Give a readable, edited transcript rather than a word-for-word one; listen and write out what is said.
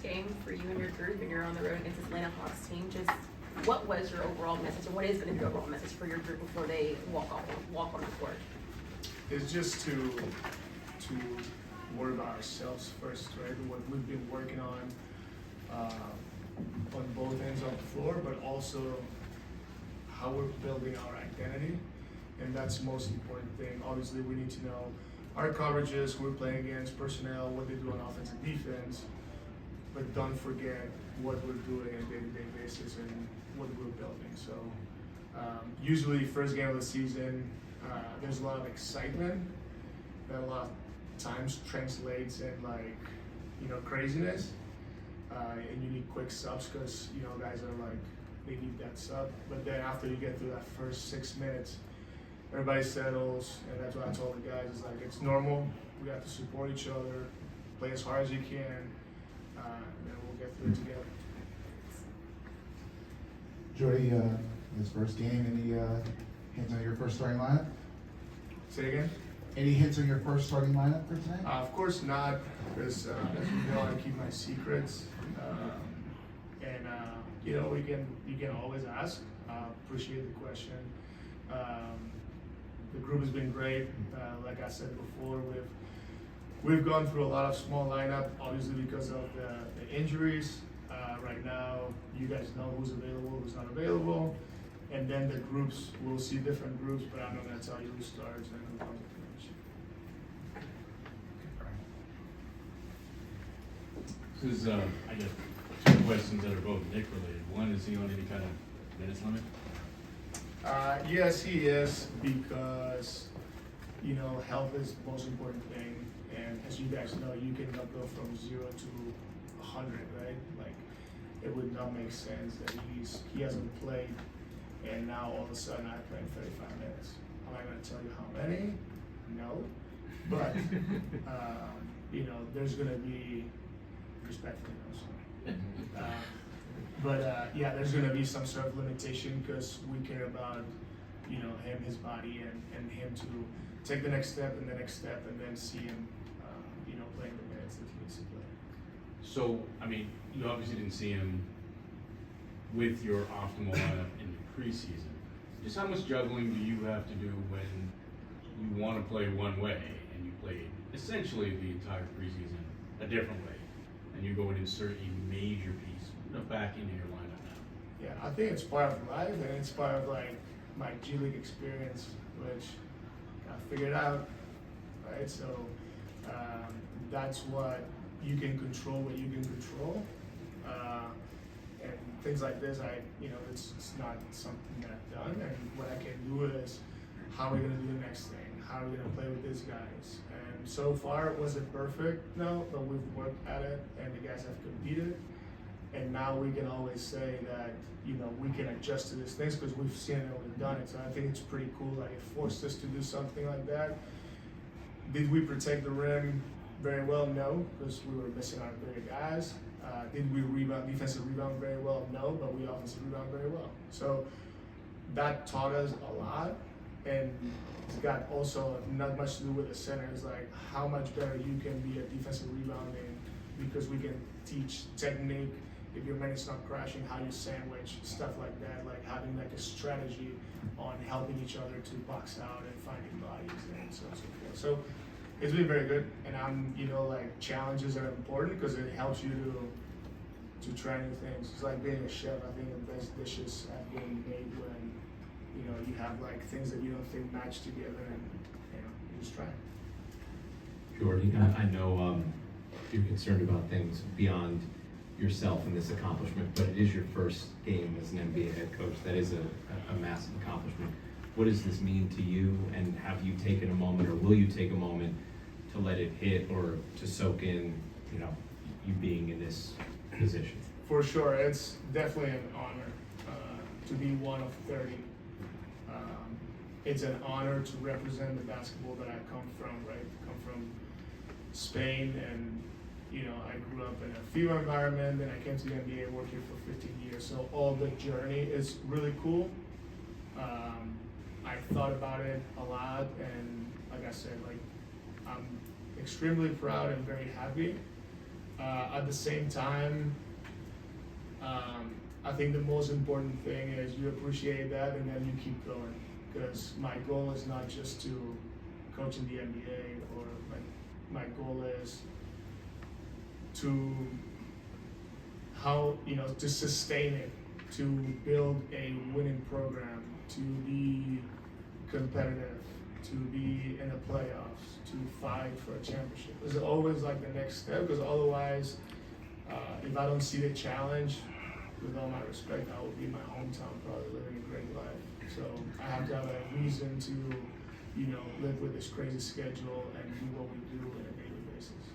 Game for you and your group, and you're on the road against this Atlanta Hawks team. Just what was your overall message, and what is going to be your overall message for your group before they walk on the court? It's just to worry about ourselves first, right? What we've been working on both ends of the floor, but also how we're building our identity, and that's the most important thing. Obviously, we need to know our coverages, who we're playing against, personnel, what they do on offense and defense, but don't forget what we're doing on a day-to-day basis and what we're building. So usually first game of the season, there's a lot of excitement that a lot of times translates in craziness, and you need quick subs because guys are they need that sub. But then after you get through that first 6 minutes, everybody settles, and that's what I told the guys is it's normal. We have to support each other, play as hard as you can, and then we'll get through it together. Jordi, this first game, any hints on your first starting lineup? Say again? Any hints on your first starting lineup for tonight? Of course not, because as you know, I keep my secrets. And you can always ask. Appreciate the question. The group has been great. Like I said before, we've gone through a lot of small lineup, obviously because of the injuries. Right now, you guys know who's available, who's not available, and then the groups, we'll see different groups, but I'm not going to tell you who starts and who comes to finish. This is, I guess, two questions that are both Nick related. One, is he on any kind of minutes limit? Yes, he is, because health is the most important thing, and as you guys know, you cannot go from 0 to 100, right? It would not make sense that he hasn't played, and now all of a sudden I play 35 minutes. Am I going to tell you how many? No, but there's going to be respectfully no. Yeah, there's going to be some sort of limitation because we care about him, his body, and him to take the next step and the next step, and then see him playing the minutes that he needs to play. So, you obviously didn't see him with your optimal lineup in the preseason. Just how much juggling do you have to do when you want to play one way and you played essentially the entire preseason a different way, and you go and insert a major piece back into your lineup now? Yeah, I think it's part of life, and it's part of my G League experience, which I figured out, right? So that's what you can control, what you can control, and things like this. It's not something that I've done, and what I can do is how are we gonna do the next thing? How are we gonna play with these guys? And so far, was it perfect? No, but we've worked at it, and the guys have competed. And now we can always say that we can adjust to these things because we've seen it and we've done it. So I think it's pretty cool. It forced us to do something like that. Did we protect the rim very well? No, because we were missing our bigger guys. Did we defensive rebound very well? No, but we offensive rebound very well. So that taught us a lot, and it's got also not much to do with the center. It's how much better you can be at defensive rebounding, because we can teach technique. If your man is not crashing, how you sandwich, stuff like that, having a strategy on helping each other to box out and finding bodies and so on and so forth. So it's been very good, and challenges are important because it helps you to try new things. It's like being a chef. I think the best dishes have been made when you have things that you don't think match together, and you just try. Jordi, I know you're concerned about things beyond yourself and this accomplishment, but it is your first game as an NBA head coach. That is a massive accomplishment. What does this mean to you, and have you taken a moment, or will you take a moment to let it hit or to soak in, you being in this position? For sure, it's definitely an honor to be one of 30. It's an honor to represent the basketball that I come from, right? I come from Spain, and I grew up in a FIBA environment, and I came to the NBA, worked here for 15 years. So all the journey is really cool. I thought about it a lot, and like I said, I'm extremely proud and very happy. At the same time, I think the most important thing is you appreciate that and then you keep going. Because my goal is not just to coach in the NBA, or my goal is to to sustain it, to build a winning program, to be competitive, to be in the playoffs, to fight for a championship. It's always like the next step, because otherwise, if I don't see the challenge, with all my respect, I will be in my hometown probably living a great life. So I have to have a reason to, live with this crazy schedule and do what we do on a daily basis.